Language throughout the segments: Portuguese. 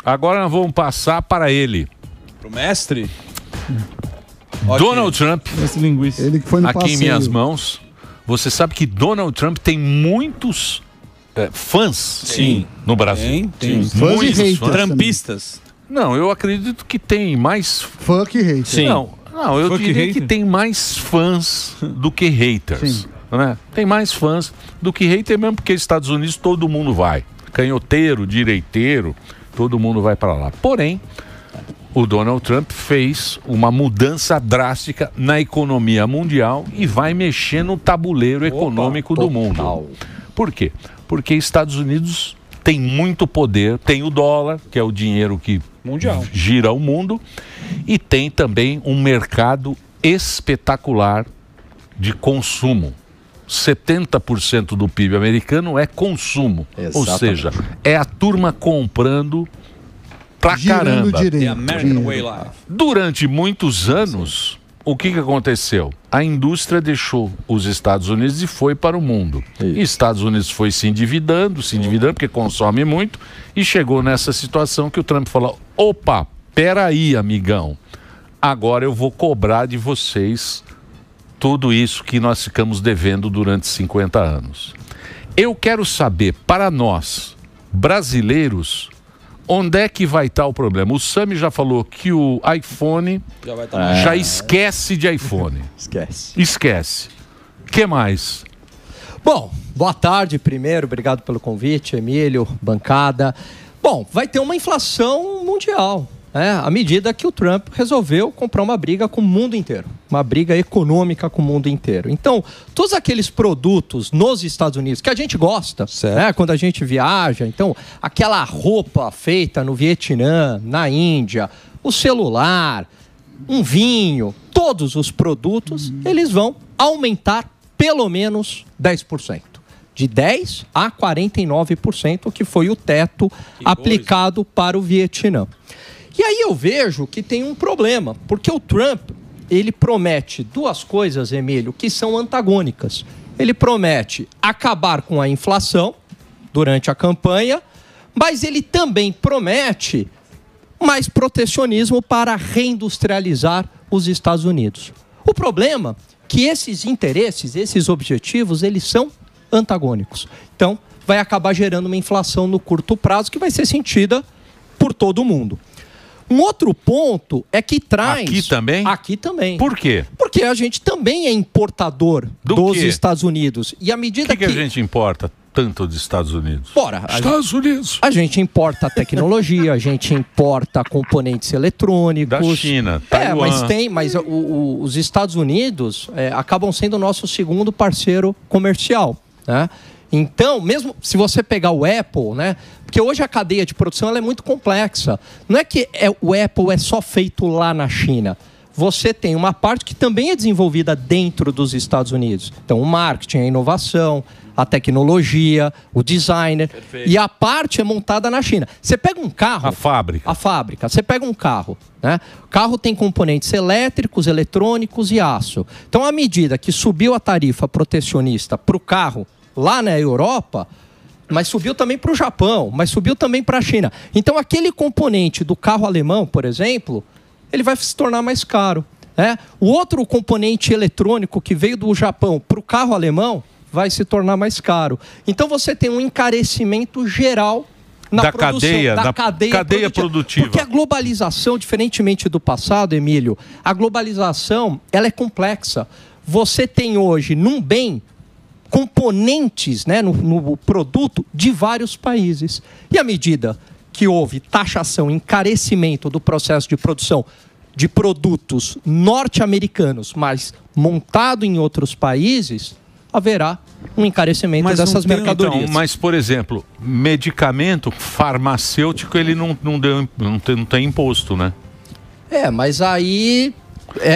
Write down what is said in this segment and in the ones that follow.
Agora nós vamos passar para ele. Pro mestre? Donald Trump, Ele que foi no aqui passeio. em minhas mãos. Você sabe que Donald Trump tem muitos fãs Sim. no Brasil. Tem. Fãs e Muitos haters fãs. Trampistas. Não, eu acredito que tem mais... Fã que hater. Sim. Não, eu Fuck diria hater? que tem mais fãs do que haters. Sim. Né? Tem mais fãs do que hater mesmo, porque Estados Unidos todo mundo vai. Canhoteiro, direiteiro, todo mundo vai para lá. Porém, o Donald Trump fez uma mudança drástica na economia mundial e vai mexer no tabuleiro econômico do mundo. Por quê? Porque Estados Unidos tem muito poder, tem o dólar, que é o dinheiro que Mundial. gira o mundo, e tem também um mercado espetacular de consumo. 70% do PIB americano é consumo. Ou seja, é a turma comprando pra Girando caramba. direito. The American Way Life. Durante muitos anos, o que aconteceu? A indústria deixou os Estados Unidos e foi para o mundo. E Estados Unidos foi se endividando porque consome muito, e chegou nessa situação que o Trump falou: opa, peraí, amigão, agora eu vou cobrar de vocês tudo isso que nós ficamos devendo durante 50 anos. Eu quero saber, para nós, brasileiros, onde é que vai estar o problema? O Sami já falou que o iPhone Já vai estar já esquece de iPhone. Esquece. O que mais? Bom, boa tarde primeiro, obrigado pelo convite, Emílio, bancada. Bom, vai ter uma inflação mundial, né? À medida que o Trump resolveu comprar uma briga com o mundo inteiro, uma briga econômica com o mundo inteiro. Então, todos aqueles produtos nos Estados Unidos que a gente gosta, né? Quando a gente viaja, então, aquela roupa feita no Vietnã, na Índia, o celular, um vinho, todos os produtos, eles vão aumentar pelo menos 10%. De 10% a 49%, que foi o teto aplicado para o Vietnã. E aí eu vejo que tem um problema, porque o Trump, ele promete duas coisas, Emílio, que são antagônicas. Ele promete acabar com a inflação durante a campanha, mas ele também promete mais protecionismo para reindustrializar os Estados Unidos. O problema é que esses interesses, esses objetivos, eles são antagônicos. Então, vai acabar gerando uma inflação no curto prazo que vai ser sentida por todo mundo. Um outro ponto é que traz... Aqui também? Aqui também. Por quê? Porque a gente também é importador dos quê? Estados Unidos. E à medida O que a gente importa tanto dos Estados Unidos? Bora, Estados Unidos. A gente importa tecnologia, a gente importa componentes eletrônicos. Da China, Taiwan. Mas os Estados Unidos acabam sendo o nosso segundo parceiro comercial, né? Então, mesmo se você pegar o Apple, né? Porque hoje a cadeia de produção ela é muito complexa. Não é que o Apple é só feito lá na China. Você tem uma parte que também é desenvolvida dentro dos Estados Unidos. Então, o marketing, a inovação, a tecnologia, o designer. Perfeito. E a parte é montada na China. Você pega um carro... A fábrica. Você pega um carro, né? O carro tem componentes elétricos, eletrônicos e aço. Então, à medida que subiu a tarifa protecionista para o carro lá na Europa, mas subiu também para o Japão, mas subiu também para a China. Então, aquele componente do carro alemão, por exemplo, ele vai se tornar mais caro, né? O outro componente eletrônico que veio do Japão para o carro alemão vai se tornar mais caro. Então, você tem um encarecimento geral na produção, da cadeia produtiva. Porque a globalização, diferentemente do passado, Emílio, a globalização ela é complexa. Você tem hoje, num bem, componentes, né, no produto de vários países. E à medida que houve taxação, encarecimento do processo de produção de produtos norte-americanos, mas montado em outros países, haverá um encarecimento dessas mercadorias. Então, mas, por exemplo, medicamento farmacêutico, ele não tem imposto, né? Mas aí...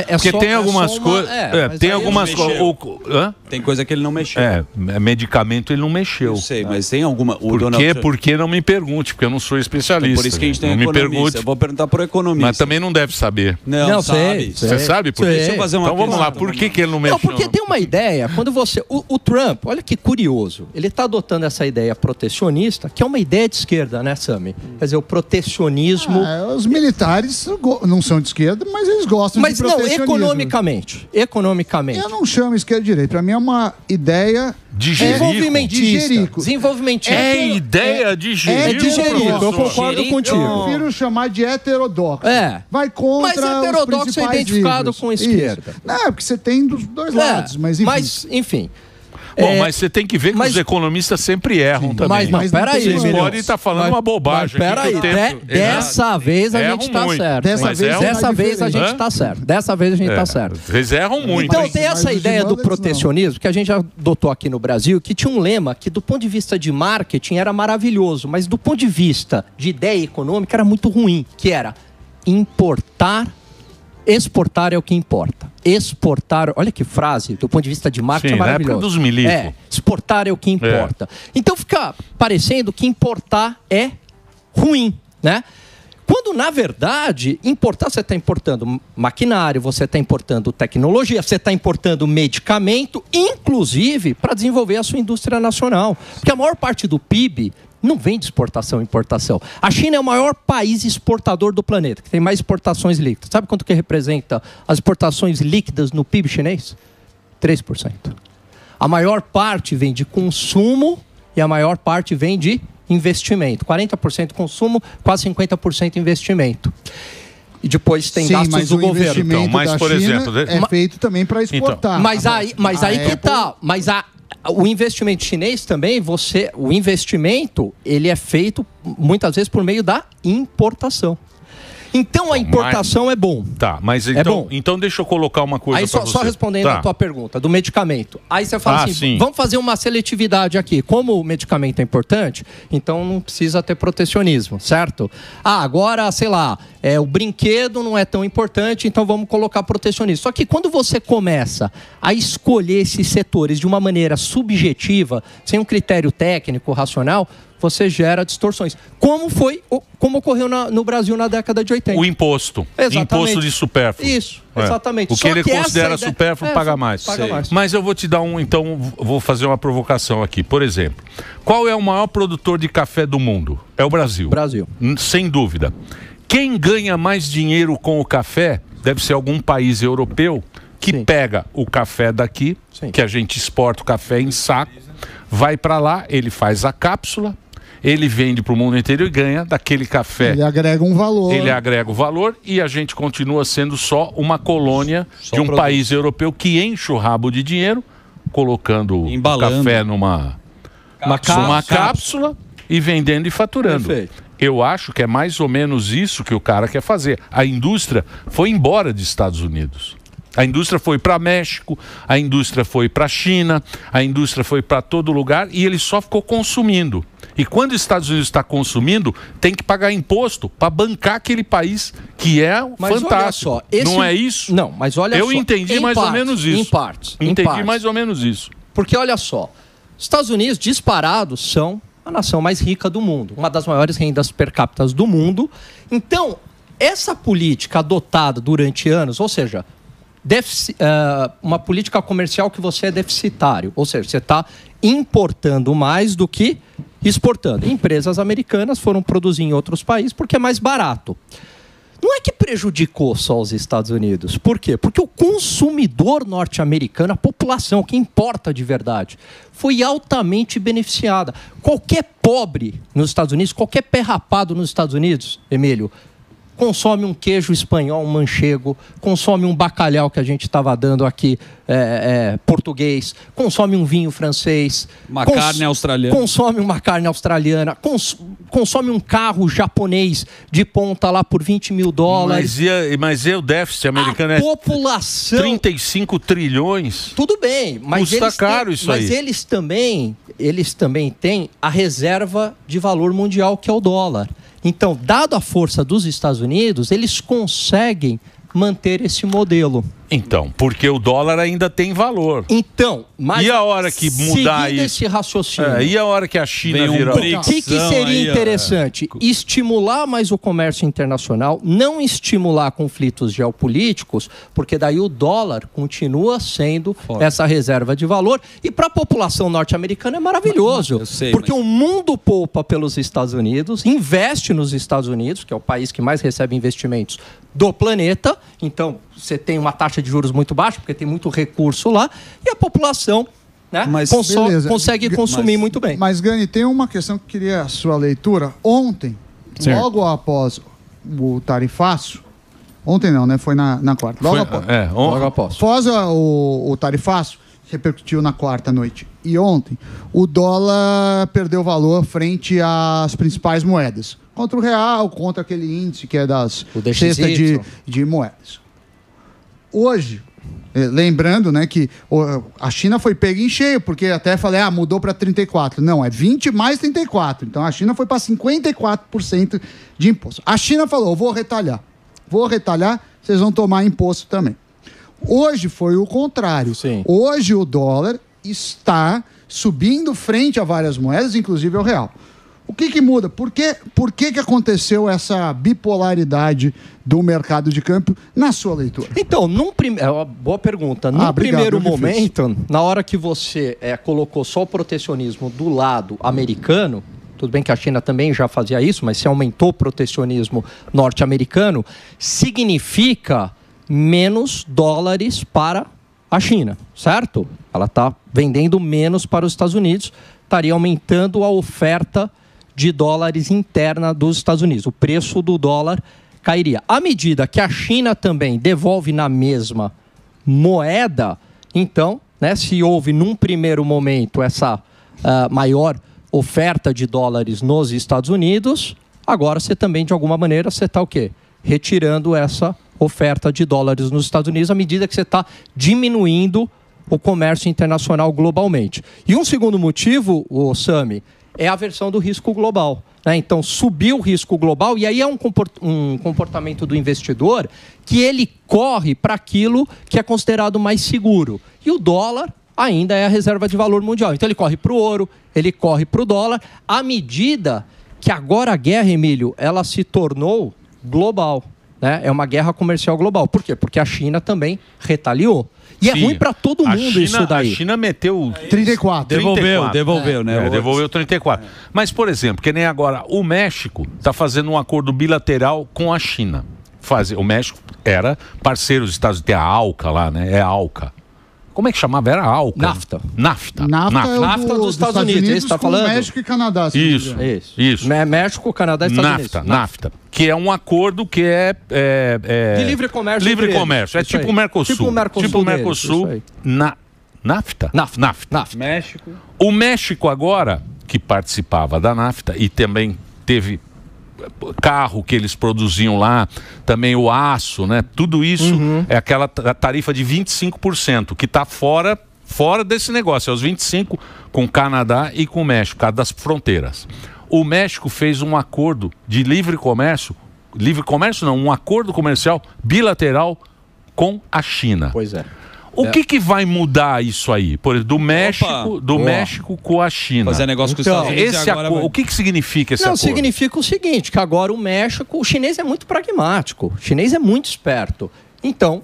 Porque tem algumas coisas... Tem algumas coisas... Tem coisa que ele não mexeu. Medicamento ele não mexeu. Eu sei, mas tem alguma... Por quê? Porque não me pergunte, porque eu não sou especialista. Por isso que a gente tem não economista. Me pergunte. Eu vou perguntar pro economista. Mas também não deve saber. Não sabe. Você sabe por quê? Deixa eu fazer uma Então vamos lá, por que ele não mexeu? Não, porque tem uma ideia, quando você... O Trump, olha que curioso, ele está adotando essa ideia protecionista, que é uma ideia de esquerda, né, Sami? Quer dizer, o protecionismo... Os militares não são de esquerda, mas eles gostam de protecionismo. Mas não, economicamente. Eu não chamo esquerda de direita. Para mim é uma ideia... Desenvolvimentista. É ideia de Jerico. É de Jerico, eu concordo contigo. Eu prefiro chamar de heterodoxo. Vai contra. Mas heterodoxo é identificado com esquerda. Isso. Não, porque você tem dos dois lados. Mas enfim. Bom, mas você tem que ver que os economistas sempre erram também. Mas peraí, vocês podem estar falando uma bobagem. Peraí, dessa vez a gente está certo. Dessa vez a gente está certo. Dessa vez a gente está certo. Vocês erram muito. Então tem essa ideia do protecionismo que a gente já adotou aqui no Brasil, que tinha um lema que do ponto de vista de marketing era maravilhoso, mas do ponto de vista de ideia econômica era muito ruim, que era exportar é o que importa. Exportar, olha que frase, do ponto de vista de marketing, é maravilhoso. Na época dos militos. Exportar é o que importa. Então fica parecendo que importar é ruim, né? Quando, na verdade, importar, você está importando maquinário, você está importando tecnologia, você está importando medicamento, inclusive para desenvolver a sua indústria nacional. Porque a maior parte do PIB não vem de exportação e importação. A China é o maior país exportador do planeta, que tem mais exportações líquidas. Sabe quanto que representa as exportações líquidas no PIB chinês? 3%. A maior parte vem de consumo e a maior parte vem de investimento. 40% consumo, quase 50% investimento. E depois tem gastos do governo. Então, mas, por exemplo, é feito também para exportar. Então, mas aí que tá. Mas o investimento chinês também, o investimento, ele é feito muitas vezes por meio da importação. Então a importação é bom. Tá, mas então deixa eu colocar uma coisa para você. Só respondendo a tua pergunta do medicamento. Aí você fala vamos fazer uma seletividade aqui. Como o medicamento é importante, então não precisa ter protecionismo, certo? Agora, sei lá, o brinquedo não é tão importante, então vamos colocar protecionismo. Só que quando você começa a escolher esses setores de uma maneira subjetiva, sem um critério técnico, racional, você gera distorções. Como ocorreu no Brasil na década de 80. O imposto. Exatamente. Imposto de supérfluo. Isso, exatamente. O que ele considera supérfluo paga mais. Mas eu vou te dar vou fazer uma provocação aqui. Por exemplo, qual é o maior produtor de café do mundo? É o Brasil. Sem dúvida. Quem ganha mais dinheiro com o café deve ser algum país europeu que pega o café daqui, que a gente exporta o café em saco, vai para lá, ele faz a cápsula, ele vende para o mundo inteiro e ganha daquele café. Ele agrega um valor. Ele agrega o valor e a gente continua sendo só uma colônia de um país europeu que enche o rabo de dinheiro, colocando o café numa cápsula e vendendo e faturando. Perfeito. Eu acho que é mais ou menos isso que o cara quer fazer. A indústria foi embora dos Estados Unidos. A indústria foi para México, a indústria foi para China, a indústria foi para todo lugar e ele só ficou consumindo. E quando os Estados Unidos está consumindo, tem que pagar imposto para bancar aquele país que é fantástico. Olha só, não é isso? Não, mas olha só. Eu entendi mais ou menos isso. Em partes. Entendi mais ou menos isso. Porque olha só, os Estados Unidos disparados são a nação mais rica do mundo, uma das maiores rendas per capita do mundo. Então, essa política adotada durante anos, ou seja, uma política comercial que você é deficitário, ou seja, você está importando mais do que exportando. Empresas americanas foram produzir em outros países porque é mais barato. Não é que prejudicou só os Estados Unidos. Por quê? Porque o consumidor norte-americano, a população que importa de verdade, foi altamente beneficiada. Qualquer pobre nos Estados Unidos, qualquer pé rapado nos Estados Unidos, Emílio, consome um queijo espanhol, um manchego, consome um bacalhau que a gente estava dando aqui, português, consome um vinho francês. Carne australiana. Consome uma carne australiana, consome um carro japonês de ponta lá por $20 mil. Mas o déficit americano é população, 35 trilhões. Tudo bem, mas custa caro isso aí. Mas eles também têm a reserva de valor mundial, que é o dólar. Então, dado a força dos Estados Unidos, eles conseguem manter esse modelo. Então, porque o dólar ainda tem valor. Então, mas e a hora que mudar seguindo isso? esse raciocínio, E a hora que a China virar... o que seria interessante? Estimular mais o comércio internacional, não estimular conflitos geopolíticos, porque daí o dólar continua sendo essa reserva de valor. E para a população norte-americana é maravilhoso, porque o mundo poupa pelos Estados Unidos, investe nos Estados Unidos, que é o país que mais recebe investimentos do planeta. Então, você tem uma taxa de juros muito baixa, porque tem muito recurso lá, e a população, né, consegue consumir muito bem. Mas, Gani, tem uma questão que eu queria a sua leitura. Ontem, logo após o tarifaço, ontem não, né? Foi na quarta. Logo após. Após o tarifaço, repercutiu na quarta noite. E ontem, o dólar perdeu valor frente às principais moedas. Contra o real, contra aquele índice que é das cestas de moedas. Hoje, lembrando, né, que a China foi pega em cheio, porque até falei, mudou para 34. Não, é 20 mais 34. Então a China foi para 54% de imposto. A China falou, vou retalhar, vocês vão tomar imposto também. Hoje foi o contrário. Sim. Hoje o dólar está subindo frente a várias moedas, inclusive ao real. O que muda? Por que aconteceu essa bipolaridade do mercado de câmbio na sua leitura? Então, é uma boa pergunta. Num primeiro momento, na hora que você colocou só o protecionismo do lado americano, tudo bem que a China também já fazia isso, mas se aumentou o protecionismo norte-americano, significa menos dólares para a China, certo? Ela está vendendo menos para os Estados Unidos, estaria aumentando a oferta de dólares interna dos Estados Unidos. O preço do dólar cairia. À medida que a China também devolve na mesma moeda, então, né, se houve num primeiro momento essa maior oferta de dólares nos Estados Unidos, agora você também, de alguma maneira, você está o quê? Retirando essa oferta de dólares nos Estados Unidos à medida que você está diminuindo o comércio internacional globalmente. E um segundo motivo, Sami, é a versão do risco global, né? Então, subiu o risco global e aí é um comportamento do investidor que ele corre para aquilo que é considerado mais seguro. E o dólar ainda é a reserva de valor mundial. Então, ele corre para o ouro, ele corre para o dólar, à medida que agora a guerra, Emílio, ela se tornou global, né? É uma guerra comercial global. Por quê? Porque a China também retaliou. E é ruim para todo mundo isso daí. A China meteu 34. Devolveu, né? Devolveu 34. Mas, por exemplo, que nem agora, o México está fazendo um acordo bilateral com a China. O México era parceiro dos Estados Unidos. Tem a ALCA lá, né? É a ALCA. Como é que chamava? Era a ALCA. NAFTA. NAFTA é NAFTA dos Estados Unidos. Você está falando? México e Canadá. Isso. México, Canadá e Estados Unidos. NAFTA. Que é um acordo que de livre comércio. Livre comércio. É tipo o Mercosul. Tipo o Mercosul. NAFTA? NAFTA. México. O México agora, que participava da NAFTA e também teve carro que eles produziam lá, também o aço, né? Tudo isso é aquela tarifa de 25%, que está fora desse negócio. É os 25% com o Canadá e com o México, por causa das fronteiras. O México fez um acordo de livre comércio não, um acordo comercial bilateral com a China. Pois é. O que vai mudar isso aí? Por exemplo, México com a China. Fazer negócio com os Estados Unidos agora o que significa esse acordo? Significa o seguinte, que agora o chinês é muito pragmático, o chinês é muito esperto. Então,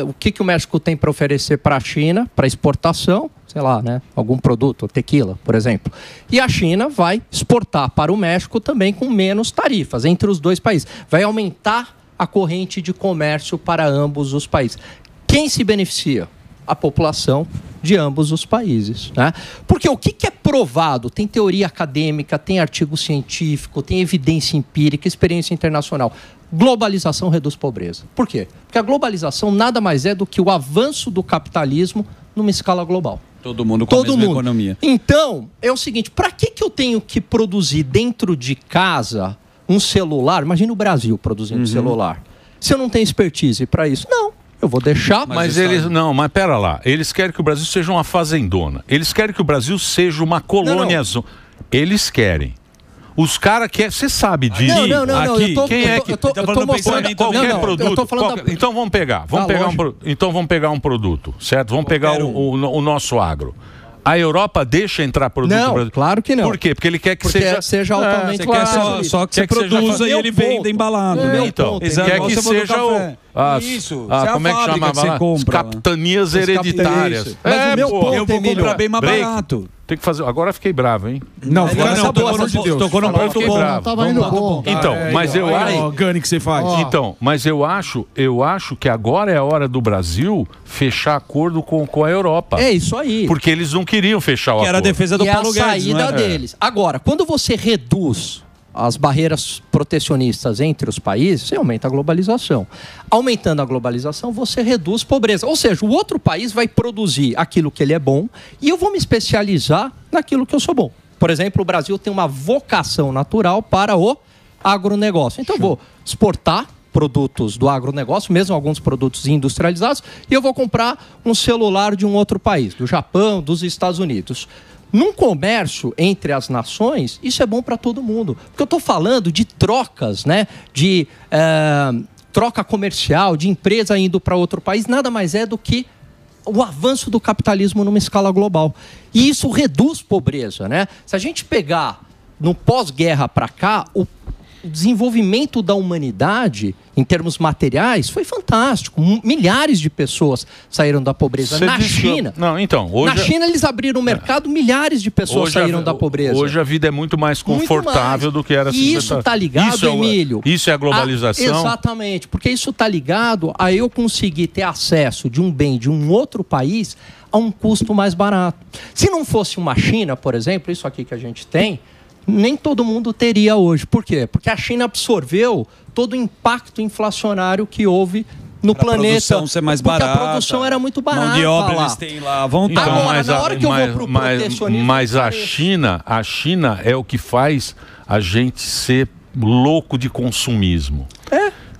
o que o México tem para oferecer para a China, para exportação, sei lá, né? Algum produto, tequila, por exemplo. E a China vai exportar para o México também com menos tarifas entre os dois países. Vai aumentar a corrente de comércio para ambos os países. Quem se beneficia? A população de ambos os países, né? Porque o que é provado? Tem teoria acadêmica, tem artigo científico, tem evidência empírica, experiência internacional. Globalização reduz pobreza. Por quê? Porque a globalização nada mais é do que o avanço do capitalismo numa escala global. Todo mundo com a mesma economia. Então, é o seguinte, para que eu tenho que produzir dentro de casa um celular? Imagina o Brasil produzindo um celular. Se eu não tenho expertise para isso, não. Eu vou deixar... Mas pera lá. Eles querem que o Brasil seja uma fazendona. Eles querem que o Brasil seja uma colônia... Eles querem. Os caras querem... Você sabe disso. Não. Eu tô mostrando qualquer produto. Então vamos pegar. Vamos pegar um produto, certo? Vamos pegar o nosso agro. A Europa deixa entrar produto brasileiro? Claro que não. Por quê? Porque ele quer que seja altamente claro. Só que você produza e ele vende embalado. Então, quer que seja como é que chamava lá? As capitanias hereditárias. Mas o meu ponto, eu vou comprar bem mais barato. Tem que fazer. Agora fiquei bravo, hein? Não, tocou no ponto bom. Tava indo bom. Então, mas eu acho. Gani que você faz. Então, mas eu acho que agora é a hora do Brasil fechar acordo com a Europa. É isso aí. Porque eles não queriam fechar o acordo. Que era a defesa do Paulo Guedes. E a saída deles. Agora, quando você reduz as barreiras protecionistas entre os países, você aumenta a globalização. Aumentando a globalização, você reduz pobreza. Ou seja, o outro país vai produzir aquilo que ele é bom e eu vou me especializar naquilo que eu sou bom. Por exemplo, o Brasil tem uma vocação natural para o agronegócio. Então, eu vou exportar produtos do agronegócio, mesmo alguns produtos industrializados, e eu vou comprar um celular de um outro país, do Japão, dos Estados Unidos. Num comércio entre as nações, isso é bom para todo mundo. Porque eu estou falando de trocas, né? De troca comercial, de empresa indo para outro país, nada mais é do que o avanço do capitalismo numa escala global. E isso reduz pobreza, né? Se a gente pegar no pós-guerra para cá, o desenvolvimento da humanidade em termos materiais foi fantástico. Milhares de pessoas saíram da pobreza. Na China. Hoje... Na China eles abriram o mercado, milhares de pessoas saíram da pobreza. Hoje a vida é muito mais confortável do que era. E isso está ligado, Emílio. Isso é a globalização. Exatamente, porque isso está ligado a eu conseguir ter acesso de um bem de um outro país a um custo mais barato. Se não fosse uma China, por exemplo, isso aqui que a gente tem, nem todo mundo teria hoje. Por quê? Porque a China absorveu todo o impacto inflacionário que houve no planeta. A produção ser mais barata. Porque a produção era muito barata. Mão de obra eles têm lá à vontade. Então, agora, na hora que eu vou pro protecionismo... Mas a China é o que faz a gente ser louco de consumismo.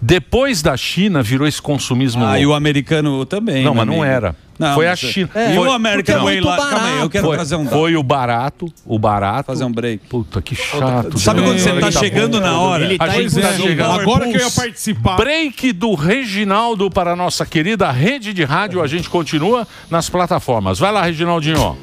Depois da China virou esse consumismo louco. E o americano também. Não, mas não era. Não, foi a China. E o American Way lá. Calma aí, eu quero trazer um dado. Foi o barato. Fazer um break. Puta, que chato. Sabe quando você tá chegando na hora? Agora que eu ia participar. Break do Reginaldo para a nossa querida rede de rádio. A gente continua nas plataformas. Vai lá, Reginaldinho.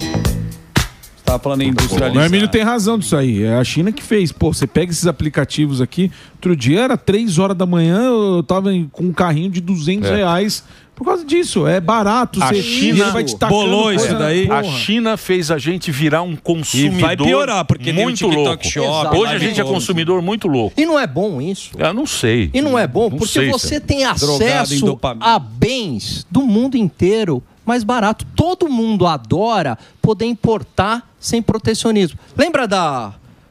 Estava falando em industrializar. O Hermínio tem razão disso aí. É a China que fez. Pô, você pega esses aplicativos aqui. Outro dia era 3 horas da manhã, eu tava com um carrinho de R$200. Por causa disso, é barato. A China vai te bolou isso daí. A China fez a gente virar um consumidor. E vai piorar, porque muito tem o TikTok louco. Shop. Hoje a gente é consumidor muito louco. E não é bom isso? Eu não sei. E não é bom porque você tem acesso a bens do mundo inteiro mais barato. Todo mundo adora poder importar sem protecionismo. Lembra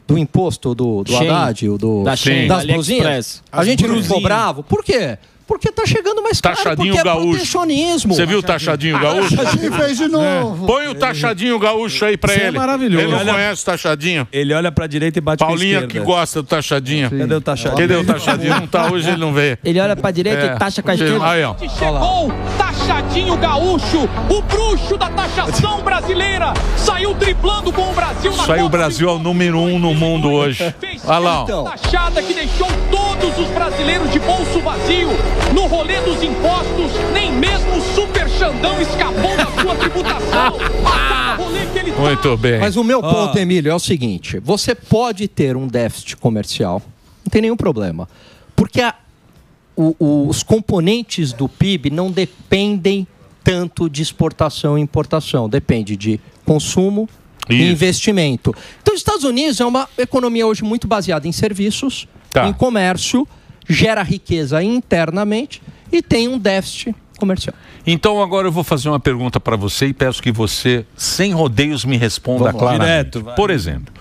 do imposto do Haddad, das blusinhas? A gente não ficou bravo. Por quê? Porque tá chegando mais caro, taxadinho porque gaúcho. É protecionismo. Você viu o taxadinho gaúcho? Taxadinho fez de novo. Põe o taxadinho gaúcho aí pra ele. É maravilhoso. Ele não conhece o taxadinho. Ele olha pra direita e bate Paulinha com a que gosta do taxadinho. Cadê o taxadinho? Cadê o taxadinho? Não tá hoje, ele não vê. Ele olha pra direita e taxa com a esquerda. Aí, ó. Chegou taxadinho gaúcho, o bruxo da taxação brasileira. Saiu driblando com o Brasil na Saiu o Brasil ao número 1 no mundo hoje. Olha lá, ó. Taxada que deixou todos os brasileiros de bolso vazio. No rolê dos impostos, nem mesmo o Super Xandão escapou da sua tributação. Muito bem. Mas o meu ponto, Emílio, é o seguinte. Você pode ter um déficit comercial. Não tem nenhum problema. Porque os componentes do PIB não dependem tanto de exportação e importação. Depende de consumo e investimento. Então, os Estados Unidos é uma economia hoje muito baseada em serviços, em comércio, gera riqueza internamente e tem um déficit comercial. Então agora eu vou fazer uma pergunta para você e peço que você, sem rodeios, me responda claramente. Direto, por exemplo,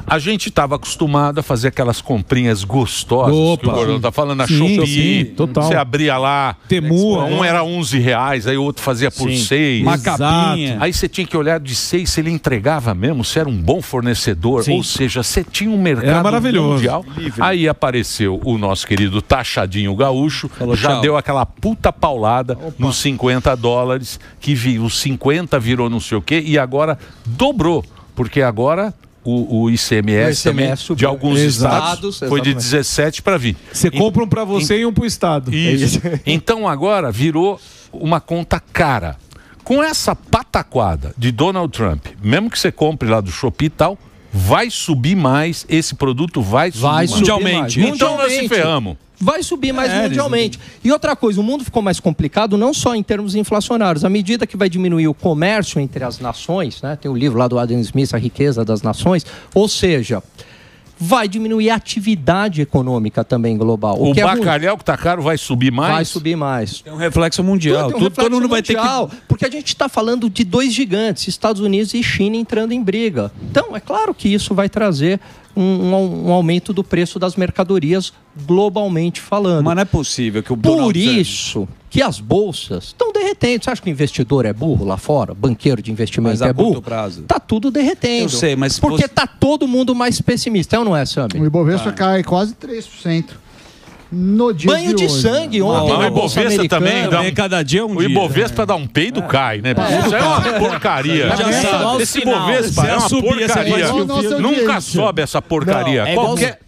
a gente estava acostumado a fazer aquelas comprinhas gostosas que o Gordão está falando, na Shopee. Total. Você abria lá, Temu, um era R$11, aí o outro fazia por 6. Uma capinha. Aí você tinha que olhar de 6 se ele entregava mesmo, se era um bom fornecedor. Ou seja, você tinha um mercado mundial. Aí apareceu o nosso querido taxadinho gaúcho, já deu aquela puta paulada nos $50, que os 50 virou não sei o quê, e agora dobrou. Porque agora o ICMS também de alguns estados. Foi de 17 para 20. Você compra um para você e um para o estado. Isso. Então agora virou uma conta cara. Com essa pataquada de Donald Trump, mesmo que você compre lá do Shopee e tal, vai subir mais, esse produto vai subir mais. Mundialmente. Então nós se ferramos. Vai subir mais mundialmente. E outra coisa, o mundo ficou mais complicado não só em termos inflacionários. À medida que vai diminuir o comércio entre as nações, né? Tem o livro lá do Adam Smith, A Riqueza das Nações, ou seja, vai diminuir a atividade econômica também global. O bacalhau que tá caro vai subir mais? Vai subir mais. É um reflexo mundial. Todo mundo vai ter que... Porque a gente está falando de dois gigantes, Estados Unidos e China, entrando em briga. Então, é claro que isso vai trazer um aumento do preço das mercadorias globalmente falando. Mas não é possível que o Por isso que as bolsas estão derretendo. Você acha que o investidor é burro lá fora? Banqueiro de investimento é burro? Prazo. Tá tudo derretendo. Eu sei, mas... Porque tá todo mundo mais pessimista, é ou não é, Sami? O Ibovespa cai quase 3%. No dia Banho de sangue ontem. O Ibovespa também. Cada dia um o Ibovespa dá um peido, cai, né? Isso é uma porcaria. Esse Ibovespa é uma porcaria. Nunca sobe essa porcaria.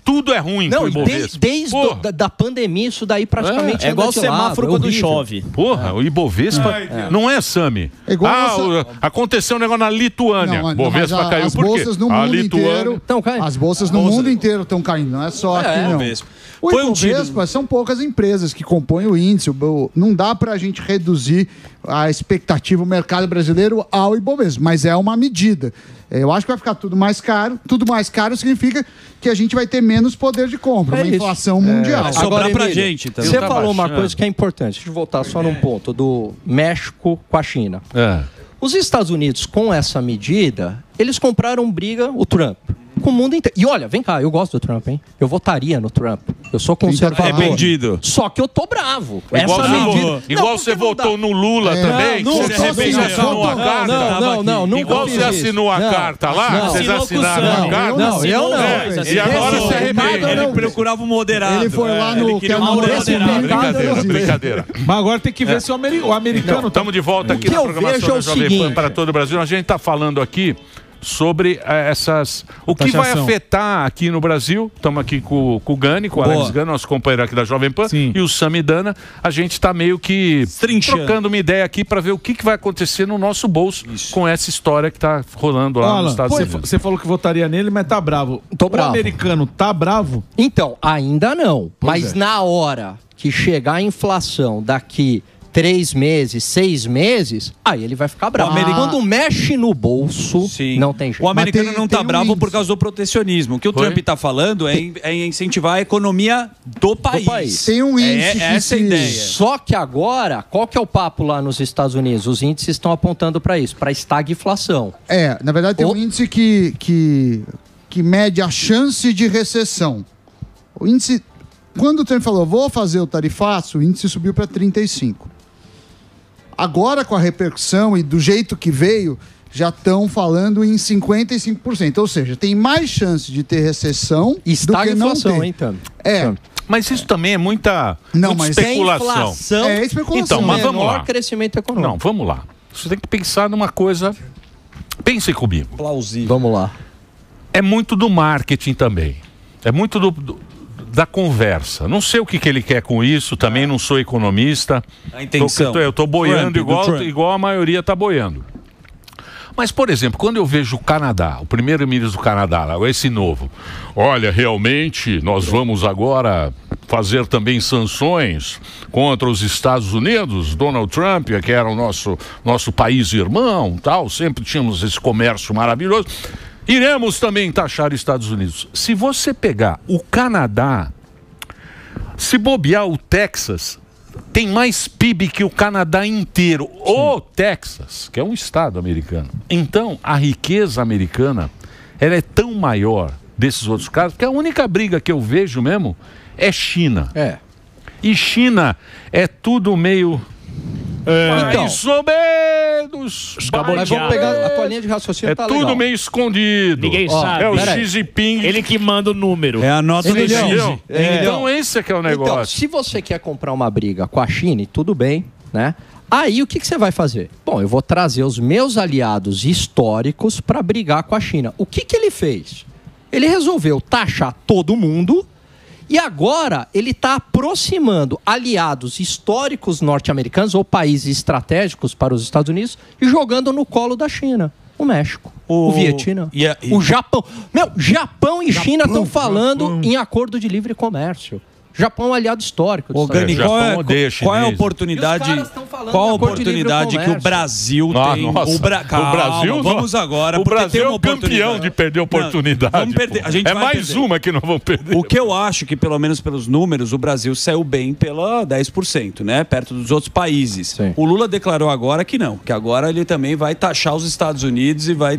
Tudo é ruim pro Ibovespa. Desde da pandemia, isso daí praticamente é igual o semáforo quando chove. Porra, o Ibovespa não é, Sami. Aconteceu um negócio na Lituânia. O Ibovespa caiu por quê? A Lituânia. As bolsas no mundo inteiro estão caindo, não é só aqui, não. O Ibovespa são poucas empresas que compõem o índice. Não dá para a gente reduzir a expectativa do mercado brasileiro ao Ibovespa, mas é uma medida. Eu acho que vai ficar tudo mais caro. Tudo mais caro significa que a gente vai ter menos poder de compra, uma inflação mundial. Vai sobrar pra gente. Então. Você falou uma coisa que é importante. Deixa eu voltar só num ponto do México com a China. Os Estados Unidos, com essa medida, eles compraram briga, o Trump, com o mundo inteiro. E olha, vem cá, eu gosto do Trump, hein? Eu votaria no Trump. Eu sou conservador. Arrependido. Só que eu tô bravo. Igual você votou no Lula também. Você assinou a carta. Não. Igual você assinou a carta lá, vocês assinaram a carta. Não, eu não. E agora você arrepende. Ele procurava um moderado. Ele foi lá no... Brincadeira. Mas agora tem que ver se o americano... Estamos de volta aqui na programação da Jovem Pan para todo o Brasil. A gente está falando aqui sobre essas... O que vai afetar aqui no Brasil. Estamos aqui com o Gani, com o Alex Gani, nosso companheiro aqui da Jovem Pan, e o Samidana. A gente está meio que trocando uma ideia aqui para ver o que vai acontecer no nosso bolso com essa história que está rolando lá nos Estados Unidos. Você falou que votaria nele, mas tá bravo. Tô bravo. O americano tá bravo? Então, ainda não. Mas na hora que chegar a inflação daqui 3 meses, 6 meses, aí ele vai ficar bravo. Quando mexe no bolso, não tem jeito. O americano não tá bravo por causa do protecionismo. O que o Trump tá falando é incentivar a economia do país. Tem um índice essa é a ideia. Só que agora, qual que é o papo lá nos Estados Unidos? Os índices estão apontando para isso, para estagflação. Na verdade tem um índice que mede a chance de recessão. O índice, quando o Trump falou, vou fazer o tarifaço, o índice subiu para 35. Agora, com a repercussão e do jeito que veio, já estão falando em 55%. Ou seja, tem mais chance de ter recessão do que não ter. Então. Mas isso também é muita especulação. É especulação. Então, mas vamos lá. Crescimento econômico. Não, vamos lá. Você tem que pensar numa coisa... Pense comigo. Plausível. Vamos lá. É muito do marketing também. É muito da conversa. Não sei o que ele quer com isso, também não sou economista. A intenção. Eu tô boiando igual a maioria está boiando. Mas, por exemplo, quando eu vejo o Canadá, o primeiro-ministro do Canadá, esse novo, olha, realmente nós vamos agora fazer também sanções contra os Estados Unidos, Donald Trump, que era o nosso país irmão, tal, sempre tínhamos esse comércio maravilhoso. Iremos também taxar os Estados Unidos. Se você pegar o Canadá, se bobear o Texas, tem mais PIB que o Canadá inteiro. O Texas, que é um estado americano. Então, a riqueza americana, ela é tão maior desses outros casos, que a única briga que eu vejo mesmo é China. E China é tudo meio... mais ou menos. Mas vamos pegar a tua linha de raciocínio. Tudo legal. Meio escondido. Ninguém sabe. É o Xi Jinping. Ele que manda o número. É a nota do Xi. Então esse é que é o negócio. Então, se você quer comprar uma briga com a China, tudo bem, né? Aí o que você vai fazer? Bom, eu vou trazer os meus aliados históricos para brigar com a China. O que ele fez? Ele resolveu taxar todo mundo e agora ele está aproximando aliados históricos norte-americanos ou países estratégicos para os Estados Unidos e jogando no colo da China. O México, o Vietnã, o Japão. Japão e China estão falando em acordo de livre comércio. Japão é um aliado histórico. Gani, qual é a oportunidade, que o Brasil tem? O Brasil, vamos agora. O Brasil é o campeão de perder oportunidade. Vamos perder. A gente é mais perder. Uma que não vamos perder. O que eu acho que, pelo menos pelos números, o Brasil saiu bem pela 10%, né? Perto dos outros países. Sim. O Lula declarou agora que não, que agora ele também vai taxar os Estados Unidos e vai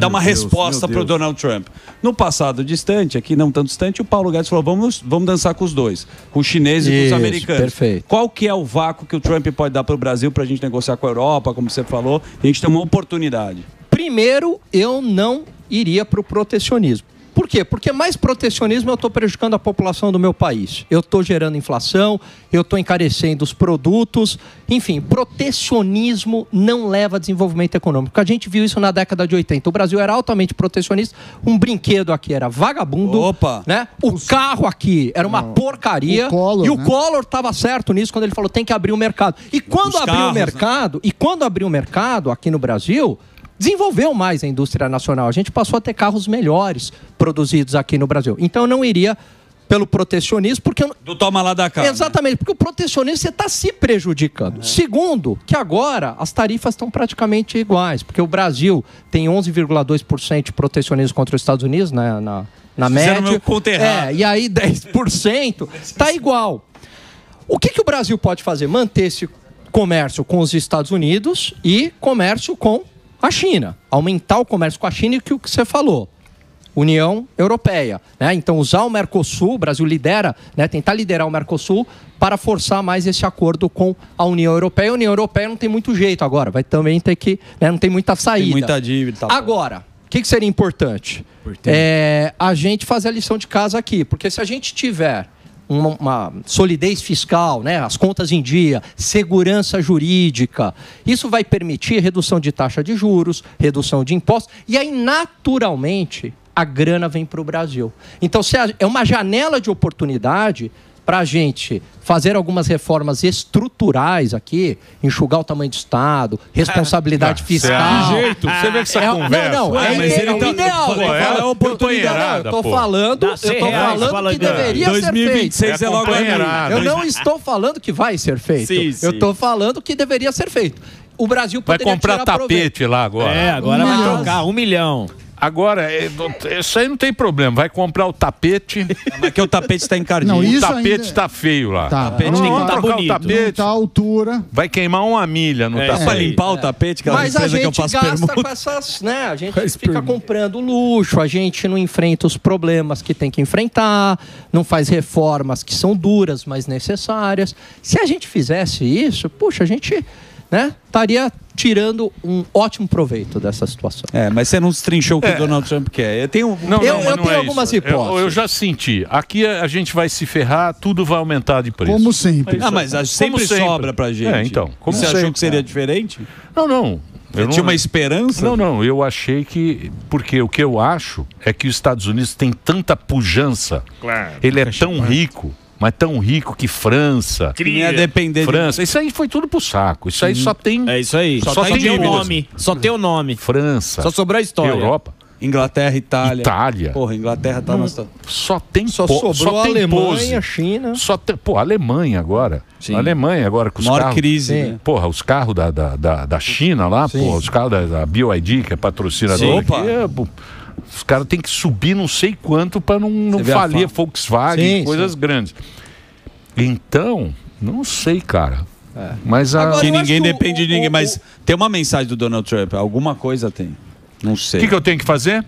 dar uma resposta para o Donald Trump. No passado distante, aqui não tão distante, o Paulo Guedes falou: vamos dançar com os dois, com os chineses e com os americanos. Perfeito. Qual que é o vácuo que o Trump pode dar para o Brasil para a gente negociar com a Europa, como você falou, e a gente tem uma oportunidade? Primeiro, eu não iria para o protecionismo. Por quê? Porque mais protecionismo eu estou prejudicando a população do meu país. Eu estou gerando inflação, eu estou encarecendo os produtos. Enfim, protecionismo não leva a desenvolvimento econômico. A gente viu isso na década de 80. O Brasil era altamente protecionista. Um brinquedo aqui era vagabundo. Opa! Né? O carro aqui era uma porcaria. O Collor, e o Collor estava certo nisso quando ele falou tem que abrir o mercado. E quando abriu o mercado aqui no Brasil, desenvolveu mais a indústria nacional. A gente passou a ter carros melhores produzidos aqui no Brasil. Então eu não iria pelo protecionismo, porque... Do toma lá da cá. Exatamente, porque o protecionismo você está se prejudicando. Segundo, que agora as tarifas estão praticamente iguais, porque o Brasil tem 11,2% de protecionismo contra os Estados Unidos, né, na média. E aí 10% está igual. O que o Brasil pode fazer? Manter esse comércio com os Estados Unidos e comércio com a China, aumentar o comércio com a China e o que você falou, União Europeia, né? Então usar o Mercosul, o Brasil lidera, né? Tentar liderar o Mercosul para forçar mais esse acordo com a União Europeia. A União Europeia não tem muito jeito agora, vai também ter que, né? Não tem muita saída. Tem muita dívida. Agora, o que seria importante? A gente fazer a lição de casa aqui, porque se a gente tiver uma solidez fiscal, né? As contas em dia, segurança jurídica. Isso vai permitir redução de taxa de juros, redução de impostos, e aí, naturalmente, a grana vem para o Brasil. Então, é uma janela de oportunidade para a gente fazer algumas reformas estruturais aqui, enxugar o tamanho do Estado, responsabilidade fiscal. Que jeito? Você vê que essa conversa... É ideal. É oportunidade. Eu estou falando que deveria ser feito. 2026 é logo aí. Eu não estou falando que vai ser feito. Eu estou falando que deveria ser feito. O Brasil poderia vai comprar tapete lá agora. Agora vai trocar 1 milhão. Agora, isso aí não tem problema. Vai comprar o tapete. Mas que o tapete está encardido. O tapete está feio lá. Tá. O tapete tem que estar bonito. O tapete tá à altura. Vai queimar 1 milha no tapete. Para limpar o tapete, que mas a gente gasta com essas, né? A gente fica comprando luxo, a gente não enfrenta os problemas que tem que enfrentar, não faz reformas que são duras, mas necessárias. Se a gente fizesse isso, puxa, a gente, né, estaria tirando um ótimo proveito dessa situação. Mas você não destrinchou o que o Donald Trump quer. Eu tenho algumas hipóteses. Eu já senti. Aqui a gente vai se ferrar, tudo vai aumentar de preço. Como sempre. Mas sempre sobra pra gente. Então. Você achou que seria diferente? Não. Eu tinha uma esperança? Não. Eu achei que... Porque o que eu acho é que os Estados Unidos têm tanta pujança. Claro. Ele é tão rico. Mas tão rico que França. Queria depender França. Isso aí foi tudo pro saco. Isso aí só tem. É isso aí. Só tem o nome. Só tem o nome. França. Só sobrou a história. Europa. Inglaterra, Itália. Porra, Inglaterra tá nessa. Só tem sobrou a Alemanha, China. A Alemanha agora. Sim. A Alemanha agora com os maior carros. Crise. Né? Porra, os carros da China lá, porra, os carros da BYD, que é patrocinador aqui, os caras têm que subir não sei quanto para não falir a Volkswagen, coisas grandes. Então, não sei, cara. Mas que ninguém depende de ninguém. Mas tem uma mensagem do Donald Trump. Alguma coisa tem. Não sei. O que eu tenho que fazer?